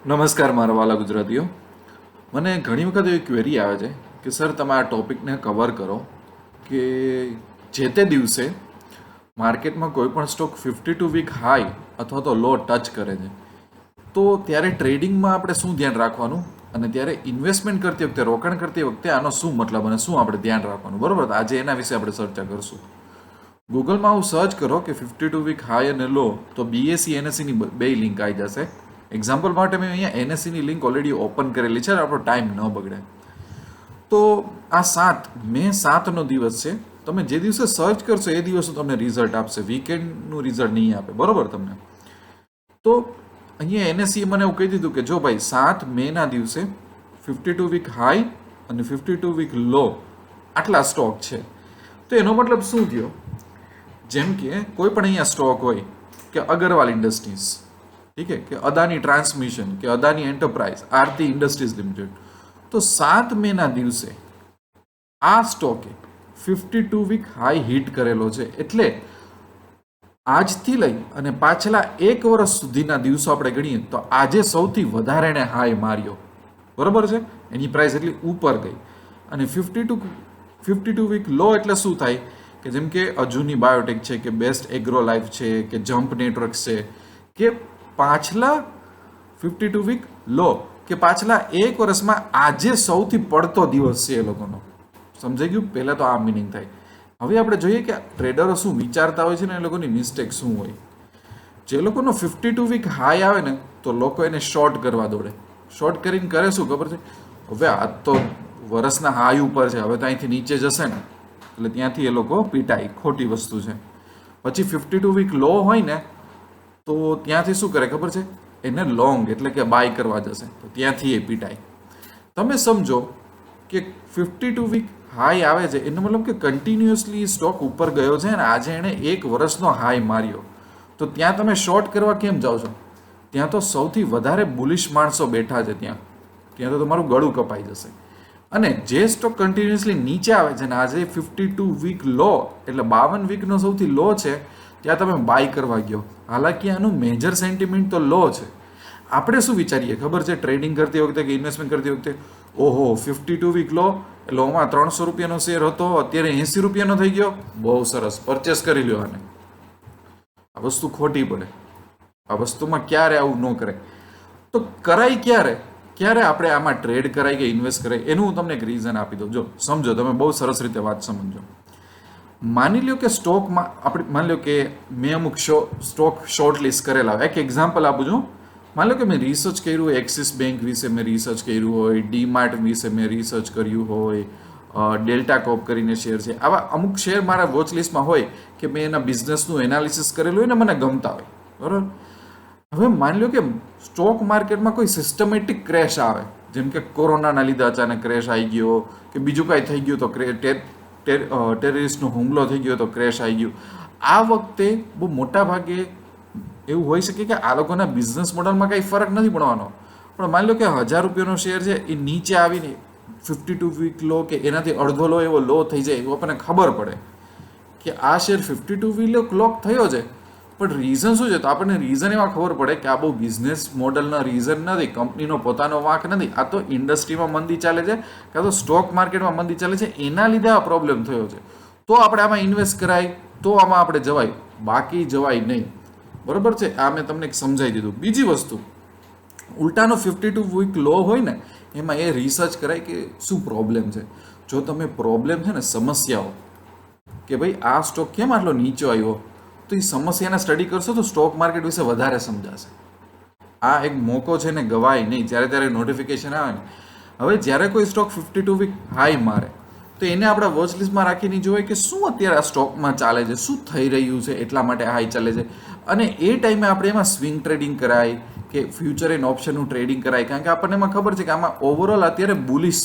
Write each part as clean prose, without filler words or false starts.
નમસ્કાર મારા વાલા ગુજરાતીઓ. મને ઘણી વખત એવી ક્વેરી આવે છે કે સર તમે આ ટોપિકને કવર કરો કે જે તે દિવસે માર્કેટમાં કોઈ પણ સ્ટોક 52 વીક હાઈ અથવા તો લો ટચ કરે છે તો ત્યારે ટ્રેડિંગમાં આપણે શું ધ્યાન રાખવાનું અને ત્યારે ઇન્વેસ્ટમેન્ટ કરતી વખતે રોકાણ કરતી વખતે આનો શું મતલબ અને શું આપણે ધ્યાન રાખવાનું, બરાબર? આજે એના વિશે આપણે ચર્ચા કરશું. ગૂગલમાં હું સર્ચ કરો કે 52 વીક હાઈ અને લો તો BSE NSEની બે લિંક આવી જશે. એક્ઝામ્પલ માટે મેં અહીંયા NSEની લિંક ઓલરેડી ઓપન કરેલી છે, આપણો ટાઈમ ન બગડે. તો આ મે 7નો દિવસ છે. તમે જે દિવસે સર્ચ કરશો એ દિવસે તમને રિઝલ્ટ આપશે, વીકેન્ડનું રિઝલ્ટ નહીં આપે, બરોબર? તમને તો અહીંયા NSE મને એવું કહી દીધું કે જો ભાઈ 7 મેના દિવસે 52 વીક હાઈ અને 52 વીક લો આટલા સ્ટોક છે. તો એનો મતલબ શું થયો? જેમ કે કોઈ પણ અહીંયા સ્ટોક હોય કે અગરવાલ ઇન્ડસ્ટ્રીઝ, ઠીક છે, કે અદાની ટ્રાન્સમિશન, કે અદાની એન્ટરપ્રાઇઝ, આરતી ઇન્ડસ્ટ્રીઝ લિમિટેડ, તો 7 મેના દિવસે આ સ્ટોકે 52 વીક હાઈ હિટ કરેલો છે. એટલે આજથી લઈ અને પાછલા 1 વર્ષ સુધીના દિવસો આપણે ગણીએ તો આજે સૌથી વધારે એને હાઈ માર્યો, બરોબર છે? એની પ્રાઇસ એટલી ઉપર ગઈ. અને 52 વીક લો એટલે શું થાય કે જેમ કે અજુની બાયોટેક છે, કે બેસ્ટ એગ્રો લાઈફ છે, કે જમ્પ નેટવર્ક્સ છે, કે પાછલા 52 વીક લો કે પાછલા 1 વર્ષમાં આજે સૌથી પડતો દિવસ છે એ લોકોનો. સમજાઈ ગયું? પહેલાં તો આ મિનિંગ થાય. હવે આપણે જોઈએ કે ટ્રેડરો શું વિચારતા હોય છે ને એ લોકોની મિસ્ટેક શું હોય. જે લોકોનો 52 વીક હાઈ આવે ને તો લોકો એને શોર્ટ કરવા દોડે. શોર્ટ કરીને કરે શું ખબર છે? હવે આ તો વર્ષના હાઈ ઉપર છે, હવે તો અહીંથી નીચે જશે ને એટલે ત્યાંથી એ લોકો પીટાય. ખોટી વસ્તુ છે. પછી 52 વીક લો હોય ને તો ત્યાંથી શું કરે ખબર છે? એને લોંગ એટલે કે બાય કરવા જશે તો ત્યાંથી એ પીટાય. તમે સમજો કે 52 વીક હાઈ આવે છે એનો મતલબ કે કન્ટિન્યુઅસલી સ્ટોક ઉપર ગયો છે અને આજે એણે 1 વર્ષનો હાઈ માર્યો. તો ત્યાં તમે શોર્ટ કરવા કેમ જાઓ છો? ત્યાં તો સૌથી વધારે બુલિશ માણસો બેઠા છે. ત્યાં તો તમારું ગળું કપાઈ જશે. અને જે સ્ટોક કન્ટિન્યુઅસલી નીચે આવે છે ને આજે 52 વીક લો એટલે 52 વીકનો સૌથી લો છે, ત્યાં તમે બાય કરવા ગયો. હાલાકી આનું મેજર સેન્ટિમેન્ટ તો લો છે. આપણે શું વિચારીએ ખબર છે? ટ્રેડિંગ કરતી વખતે કે ઇન્વેસ્ટમેન્ટ કરતી વખતે, ઓહો 52 વીક લો એટલે ઓમાં 300 રૂપિયાનો શેર હતો, અત્યારે 80 રૂપિયાનો થઈ ગયો, બહુ સરસ, પરચેસ કરી લ્યો આને. આ વસ્તુ ખોટી પડે. આ વસ્તુમાં ક્યારે આવું ન કરાય. તો કરાય ક્યારે આપણે આમાં ટ્રેડ કરાય કે ઇન્વેસ્ટ કરાય એનું હું તમને એક રીઝન આપી દઉં. જો સમજો, તમે બહુ સરસ રીતે વાત સમજો. માની લો કે સ્ટોકમાં આપણે માની લો કે મેં અમુક સ્ટોક શોર્ટ લિસ્ટ કરેલા. એક એક્ઝામ્પલ આપું છું. માની લો કે મેં રિસર્ચ કર્યું હોય, એક્સિસ બેંક વિશે મેં રિસર્ચ કર્યું હોય, ડીમાર્ટ વિશે મેં રિસર્ચ કર્યું હોય, ડેલ્ટા કોપ કરીને શેર છે, આવા અમુક શેર મારા વોચ લિસ્ટમાં હોય કે મેં એના બિઝનેસનું એનાલિસિસ કરેલું હોય ને મને ગમતા હોય, બરાબર? હવે માની લો કે સ્ટોક માર્કેટમાં કોઈ સિસ્ટમેટિક ક્રેશ આવે, જેમ કે કોરોનાના લીધે અચાનક ક્રેશ આવી ગયો, કે બીજું કાંઈ થઈ ગયું તો ટેરરિસ્ટનો હુમલો થઈ ગયો તો ક્રેશ આવી ગયું. આ વખતે બહુ મોટા ભાગે એવું હોઈ શકે કે આ લોકોના બિઝનેસ મોડલમાં કંઈ ફરક નથી પડવાનો, પણ માની લો કે 1000 રૂપિયાનો શેર છે એ નીચે આવીને 52 વીક લો કે એનાથી અડધો લો એવો લો થઈ જાય એવું આપણને ખબર પડે કે આ શેર 52 વીક લો થયો છે. પણ રીઝન શું છે? તો આપણને રીઝન એવા ખબર પડે કે આ બહુ બિઝનેસ મોડલના રીઝન નથી, કંપનીનો પોતાનો વાંક નથી, આ તો ઇન્ડસ્ટ્રીમાં મંદી ચાલે છે કાં તો સ્ટોક માર્કેટમાં મંદી ચાલે છે, એના લીધે આ પ્રોબ્લેમ થયો છે. તો આપણે આમાં ઇન્વેસ્ટ કરાય તો આમાં આપણે જવાય, બાકી જવાય નહીં, બરોબર છે? આ મેં તમને સમજાવી દીધું. બીજી વસ્તુ, ઉલટાનો 52 વીક લો હોય ને એમાં એ રિસર્ચ કરાય કે શું પ્રોબ્લેમ છે. જો તમે પ્રોબ્લેમ છે ને સમસ્યાઓ કે ભાઈ આ સ્ટોક કેમ આટલો નીચો આવ્યો, તો એ સમસ્યાને સ્ટડી કરશો તો સ્ટોક માર્કેટ વિશે વધારે સમજાશે. આ એક મોકો છે ને ગવાય નહીં. જ્યારે ત્યારે નોટિફિકેશન આવે ને, હવે જ્યારે કોઈ સ્ટોક 52 વીક હાઈ મારે તો એને આપણા વોચ લિસ્ટમાં રાખીને જોઈએ કે શું અત્યારે આ સ્ટોકમાં ચાલે છે, શું થઈ રહ્યું છે એટલા માટે હાઈ ચાલે છે. અને એ ટાઈમે આપણે એમાં સ્વિંગ ટ્રેડિંગ કરાય કે ફ્યુચર એન્ડ ઓપ્શનનું ટ્રેડિંગ કરાય, કારણ કે આપણને એમાં ખબર છે કે આમાં ઓવરઓલ અત્યારે બુલિશ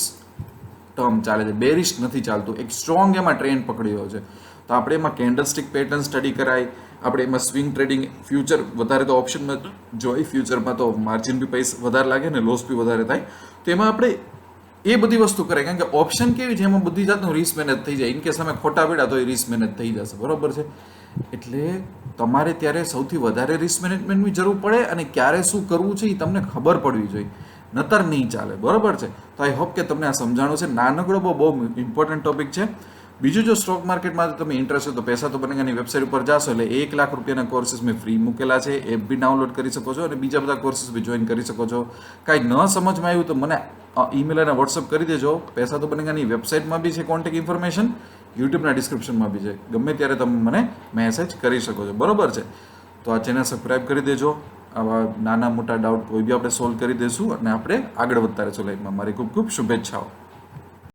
ટર્મ ચાલે છે, બેરિશ નથી ચાલતું, એક સ્ટ્રોંગ એમાં ટ્રેન્ડ પકડ્યો છે. તો આપણે એમાં કેન્ડલસ્ટિક પેટર્ન સ્ટડી કરાય, આપણે એમાં સ્વિંગ ટ્રેડિંગ, ફ્યુચર વધારે તો ઓપ્શનમાં જોઈ, ફ્યુચરમાં તો માર્જિન બી પૈસા વધારે લાગે ને લોસ બી વધારે થાય, તો એમાં આપણે એ બધી વસ્તુ કરાય. કારણ કે ઓપ્શન કેવી છે એમાં બધી જાતનું રિસ્ક મેનેજ થઈ જાય. ઇનકેસ તમે ખોટા પડ્યા તો એ રિસ્ક મેનેજ થઈ જશે, બરોબર છે? એટલે તમારે ત્યારે સૌથી વધારે રિસ્ક મેનેજમેન્ટની જરૂર પડે અને ક્યારે શું કરવું છે એ તમને ખબર પડવી જોઈએ, નતર નહીં ચાલે. બરોબર છે? તો આઈ હોપ કે તમને આ સમજાણું છે. નાનકડો બહુ ઇમ્પોર્ટન્ટ ટોપિક છે. બીજું, જો સ્ટોક માર્કેટમાં તમે ઇન્ટરેસ્ટ હોય તો પૈસા તો બનેગાની વેબસાઇટ ઉપર જાશો એટલે 1 લાખ રૂપિયાના કોર્સીસ મેં ફ્રી મૂકેલા છે. એપ બી ડાઉનલોડ કરી શકો છો અને બીજા બધા કોર્સીસ બી જોઈન કરી શકો છો. કાંઈ ન સમજમાં આવ્યું તો મને ઈમેલ અને વોટ્સઅપ કરી દેજો. પૈસા તો બનેગાની વેબસાઇટમાં બી છે કોન્ટેક્ટ ઇન્ફોર્મેશન, યુટ્યુબના ડિસ્ક્રિપ્શનમાં બી છે. ગમે ત્યારે તમે મને મેસેજ કરી શકો છો. બરોબર છે? તો આ ચેનલ સબસ્ક્રાઈબ કરી દેજો. આવા નાના મોટા ડાઉટ કોઈ બી આપણે સોલ્વ કરી દઈશું અને આપણે આગળ વધતા રહીશું લાઈફમાં. મારી ખૂબ ખૂબ શુભેચ્છાઓ.